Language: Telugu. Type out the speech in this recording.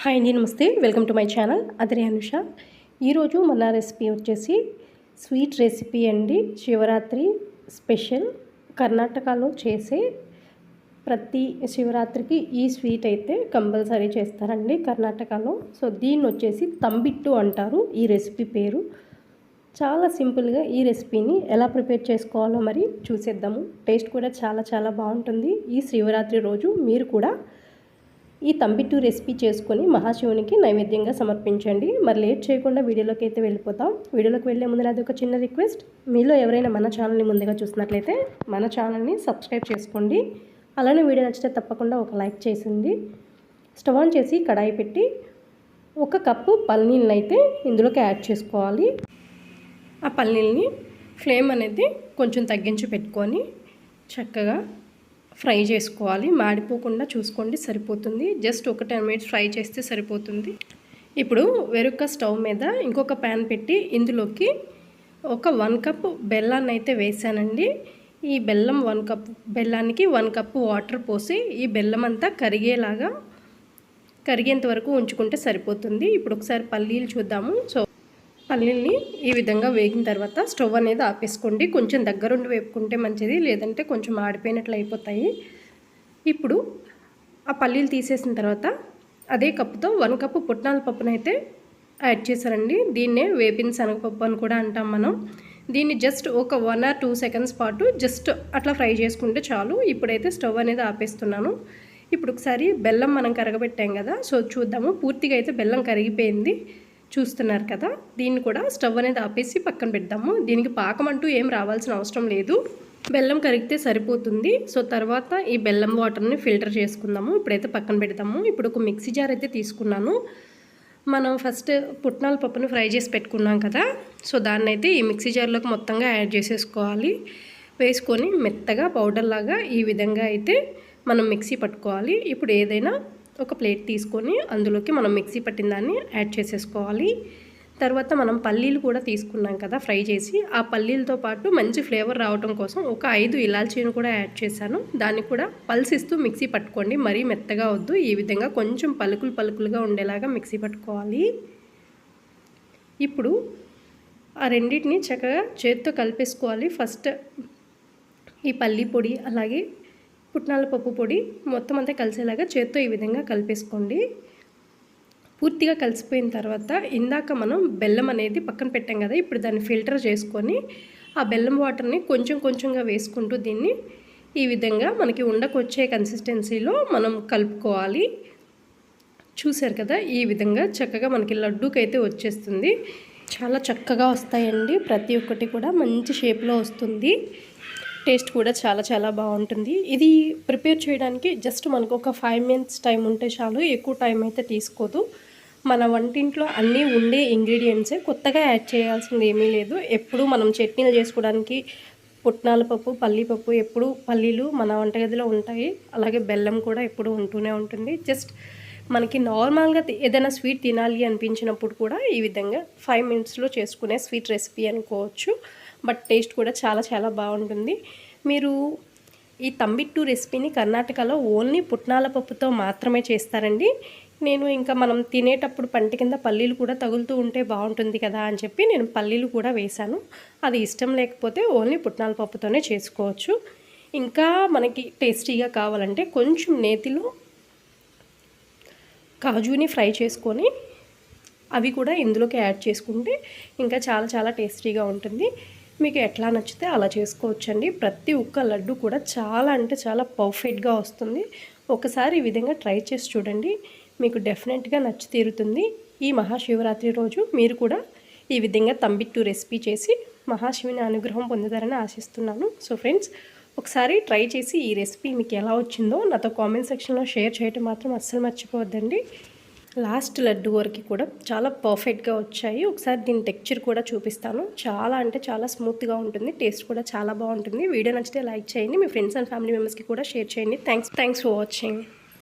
హాయ్ అండి, నమస్తే. వెల్కమ్ టు మై ఛానల్ అదరే అనుష. ఈరోజు మన రెసిపీ వచ్చేసి స్వీట్ రెసిపీ అండి. శివరాత్రి స్పెషల్. కర్ణాటకలో చేసే ప్రతి శివరాత్రికి ఈ స్వీట్ అయితే కంపల్సరీ చేస్తారండి కర్ణాటకలో. సో దీన్ని వచ్చేసి తంబిట్టు అంటారు ఈ రెసిపీ పేరు. చాలా సింపుల్గా ఈ రెసిపీని ఎలా ప్రిపేర్ చేసుకోవాలో మరి చూసేద్దాము. టేస్ట్ కూడా చాలా చాలా బాగుంటుంది. ఈ శివరాత్రి రోజు మీరు కూడా ఈ తంబిట్టు రెసిపీ చేసుకొని మహాశివునికి నైవేద్యంగా సమర్పించండి. మరి లేట్ చేయకుండా వీడియోలోకి అయితే వెళ్ళిపోతాం. వీడియోలోకి వెళ్ళే ముందు అది ఒక చిన్న రిక్వెస్ట్, మీలో ఎవరైనా మన ఛానల్ని ముందుగా చూసినట్లయితే మన ఛానల్ని సబ్స్క్రైబ్ చేసుకోండి. అలానే వీడియో నచ్చితే తప్పకుండా ఒక లైక్ చేసింది. స్టవ్ ఆన్ చేసి కడాయి పెట్టి 1 కప్పు పల్లీలను అయితే ఇందులోకి యాడ్ చేసుకోవాలి. ఆ పల్లీల్ని ఫ్లేమ్ అనేది కొంచెం తగ్గించి పెట్టుకొని చక్కగా ఫ్రై చేసుకోవాలి. మాడిపోకుండా చూసుకోండి, సరిపోతుంది. జస్ట్ ఒక 10 మినిట్స్ ఫ్రై చేస్తే సరిపోతుంది. ఇప్పుడు వేరొక స్టవ్ మీద ఇంకొక ప్యాన్ పెట్టి ఇందులోకి ఒక 1 కప్ బెల్లాన్ని అయితే వేసానండి. ఈ బెల్లం 1 కప్ బెల్లానికి 1 కప్ వాటర్ పోసి ఈ బెల్లం అంతా కరిగేంత వరకు ఉంచుకుంటే సరిపోతుంది. ఇప్పుడు ఒకసారి పల్లీలు చూద్దాము. సో పల్లీల్ని ఈ విధంగా వేగిన తర్వాత స్టవ్ అనేది ఆపేసుకోండి. కొంచెం దగ్గరుండి వేపుకుంటే మంచిది, లేదంటే కొంచెం ఆడిపోయినట్లు అయిపోతాయి. ఇప్పుడు ఆ పల్లీలు తీసేసిన తర్వాత అదే కప్పుతో 1 కప్పు పుట్నాల పప్పునైతే యాడ్ చేశారండి. దీన్నే వేపిన శనగపప్పు అని కూడా అంటాం మనం. దీన్ని జస్ట్ ఒక 1 or 2 సెకండ్స్ పాటు జస్ట్ అట్లా ఫ్రై చేసుకుంటే చాలు. ఇప్పుడైతే స్టవ్ అనేది ఆపేస్తున్నాను. ఇప్పుడు ఒకసారి బెల్లం మనం కరగబెట్టాం కదా, సో చూద్దాము. పూర్తిగా అయితే బెల్లం కరిగిపోయింది, చూస్తున్నారు కదా. దీన్ని కూడా స్టవ్ అనేది ఆపేసి పక్కన పెడదాము. దీనికి పాకం అంటూ ఏం రావాల్సిన అవసరం లేదు, బెల్లం కరిగితే సరిపోతుంది. సో తర్వాత ఈ బెల్లం వాటర్ని ఫిల్టర్ చేసుకుందాము. ఇప్పుడైతే పక్కన పెడతాము. ఇప్పుడు ఒక మిక్సీ జార్ అయితే తీసుకున్నాను. మనం ఫస్ట్ పుట్నాల పప్పును ఫ్రై చేసి పెట్టుకున్నాం కదా, సో దాన్ని అయితే ఈ మిక్సీ జార్లోకి మొత్తంగా యాడ్ చేసేసుకోవాలి. వేసుకొని మెత్తగా పౌడర్ లాగా ఈ విధంగా అయితే మనం మిక్సీ పట్టుకోవాలి. ఇప్పుడు ఏదైనా ఒక ప్లేట్ తీసుకొని అందులోకి మనం మిక్సీ పట్టిన దాన్ని యాడ్ చేసేసుకోవాలి. తర్వాత మనం పల్లీలు కూడా తీసుకున్నాం కదా ఫ్రై చేసి, ఆ పల్లీలతో పాటు మంచి ఫ్లేవర్ రావడం కోసం ఒక 5 ఇలాచీని కూడా యాడ్ చేశాను. దాన్ని కూడా పల్సిస్తూ మిక్సీ పట్టుకోండి, మరీ మెత్తగా వద్దు. ఈ విధంగా కొంచెం పలుకులుగా ఉండేలాగా మిక్సీ పట్టుకోవాలి. ఇప్పుడు ఆ రెండింటిని చక్కగా చేతితో కలిపేసుకోవాలి. ఫస్ట్ ఈ పల్లీ పొడి అలాగే పుట్నాల పప్పు పొడి మొత్తం అంతా కలిసేలాగా చేత్తో ఈ విధంగా కలిపేసుకోండి. పూర్తిగా కలిసిపోయిన తర్వాత ఇందాక మనం బెల్లం అనేది పక్కన పెట్టాం కదా, ఇప్పుడు దాన్ని ఫిల్టర్ చేసుకొని ఆ బెల్లం వాటర్ని కొంచెంగా వేసుకుంటూ దీన్ని ఈ విధంగా మనకి ఉండకొచ్చే కన్సిస్టెన్సీలో మనం కలుపుకోవాలి. చూసారు కదా, ఈ విధంగా చక్కగా మనకి లడ్డూకైతే వచ్చేస్తుంది. చాలా చక్కగా వస్తాయండి, ప్రతి ఒక్కటి కూడా మంచి షేప్లో వస్తుంది. టేస్ట్ కూడా చాలా చాలా బాగుంటుంది. ఇది ప్రిపేర్ చేయడానికి జస్ట్ మనకు ఒక 5 మినిట్స్ టైం ఉంటే చాలు, ఎక్కువ టైం అయితే తీసుకోదు. మన వంటింట్లో అన్నీ ఉండే ఇంగ్రీడియంట్సే, కొత్తగా యాడ్ చేయాల్సింది ఏమీ లేదు. ఎప్పుడు మనం చట్నీలు చేసుకోవడానికి పుట్నాల పప్పు, పల్లీపప్పు, ఎప్పుడు పల్లీలు మన వంటగదిలో ఉంటాయి. అలాగే బెల్లం కూడా ఎప్పుడు ఉంటూనే ఉంటుంది. జస్ట్ మనకి నార్మల్గా ఏదైనా స్వీట్ తినాలి అనిపించినప్పుడు కూడా ఈ విధంగా 5 మినిట్స్లో చేసుకునే స్వీట్ రెసిపీ అనుకోవచ్చు. బట్ టేస్ట్ కూడా చాలా చాలా బాగుంటుంది. మీరు ఈ తంబిట్టు రెసిపీని కర్ణాటకలో ఓన్లీ పుట్నాల పప్పుతో మాత్రమే చేస్తారండి. నేను ఇంకా మనం తినేటప్పుడు పంట కింద పల్లీలు కూడా తగులుతూ ఉంటే బాగుంటుంది కదా అని చెప్పి నేను పల్లీలు కూడా వేశాను. అది ఇష్టం లేకపోతే ఓన్లీ పుట్నాల పప్పుతోనే చేసుకోవచ్చు. ఇంకా మనకి టేస్టీగా కావాలంటే కొంచెం నేతిలో కాజుని ఫ్రై చేసుకొని అవి కూడా ఇందులోకి యాడ్ చేసుకుంటే ఇంకా చాలా చాలా టేస్టీగా ఉంటుంది. మీకు ఎట్లా నచ్చితే అలా చేసుకోవచ్చండి. ప్రతి ఒక్క లడ్డు కూడా చాలా అంటే చాలా పర్ఫెక్ట్గా వస్తుంది. ఒకసారి ఈ విధంగా ట్రై చేసి చూడండి, మీకు డెఫినెట్గా నచ్చి తీరుతుంది. ఈ మహాశివరాత్రి రోజు మీరు కూడా ఈ విధంగా తంబిట్టు రెసిపీ చేసి మహాశివుని అనుగ్రహం పొందుతారని ఆశిస్తున్నాను. సో ఫ్రెండ్స్, ఒకసారి ట్రై చేసి ఈ రెసిపీ మీకు ఎలా వచ్చిందో నాతో కామెంట్ సెక్షన్లో షేర్ చేయడం మాత్రం అస్సలు మర్చిపోవద్దండి. లాస్ట్ లడ్డు వరకు కూడా చాలా పర్ఫెక్ట్గా వచ్చాయి. ఒకసారి దీని టెక్స్చర్ కూడా చూపిస్తాను. చాలా అంటే చాలా స్మూత్గా ఉంటుంది, టేస్ట్ కూడా చాలా బాగుంటుంది. వీడియో నచ్చితే లైక్ చేయండి, మీ ఫ్రెండ్స్ అండ్ ఫ్యామిలీ మెంబర్స్కి కూడా షేర్ చేయండి. Thanks for watching.